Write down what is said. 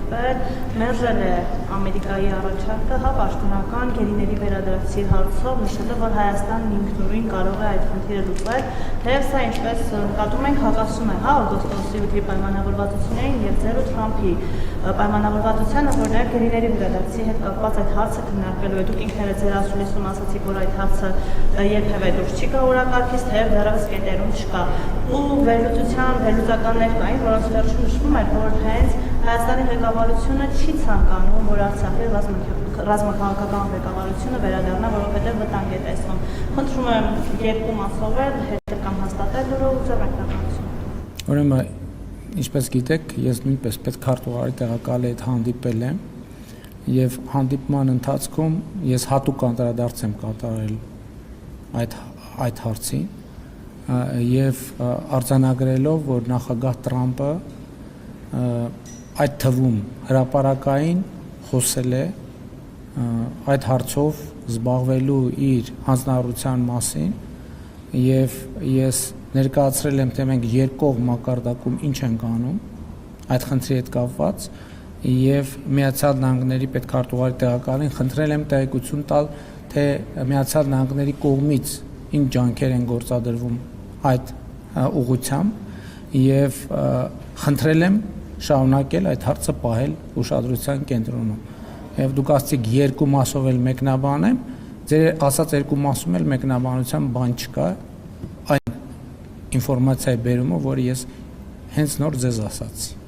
հանդիպել, մերժել է Ամերիկայի առաջարկը, հա, պաշտոնական գերիների վերադարձի հարցով, նշելով, որ Հայաստանն ինքնուրույն կարող է այդ խնդիրը լուծել, թեև սա ինչպես նկատում ենք հակասում է, հա, օգոստոսի 8-ի պայմանավորվածություններին եւ 0 Թրամփի պայմանավորվածությանը, որ նաև գերիների վերադարձի հետ կապված այդ հարցը քննարկվելու է։ Դուք ինքներդ ձեր ասուլիսում ասացիք, որ այդ հարցը երբևէ դուրս չի գա օրակարգից, թեև դեռևս կետերում չկա։ Ու վերլուծականներ կային, որոնց վերջում նշվում էր, որ հենց Հայաստանի ղեկավարությունը չի ցանկանում, որ Արցախի ռազմաքաղաքական ղեկավարությունը վերադառնա, որովհետև վտանգ է տեսնում։ Խնդրում եմ երկու մասով հետել կամ հաստատել լուրը ձեր մեկնաբանությունը։ Ուրեմն, ինչպես գիտեք, ես նույնպես պետքարտուղարի տեղակալի հետ հանդիպել եմ եւ հանդիպման ընթացքում ես հատուկ անդրադարձ եմ կատարել այդ հարցին եւ արձանագրելով, որ նախագահ Տրամպը այդ թվում հրապարակային խոսել է այդ հարցով զբաղվելու իր հանձնարարության մասին եւ ես ներկայացրել եմ, թե մենք երկկողմ մակարդակում ինչ ենք անում այդ խնդրի հետ կապված եւ Միացյալ Նահանգների պետքարտուղարի տեղակալին խնդրել եմ տեղեկություն տալ, թե Միացյալ Նահանգների կողմից ինչ ջանքեր են գործադրվում այդ ուղղությամբ եւ խնդրել եմ շարունակել այդ հարցը պահել ուշադրության կենտրոնում։ Եվ դուք ասացիք երկու մասով էլ մեկնաբանեմ, ձեր ասած երկու մասում էլ մեկնաբանության բան չկա, այն ինֆորմացիայի բերումը, որը ես հենց նոր ձեզ ասացի։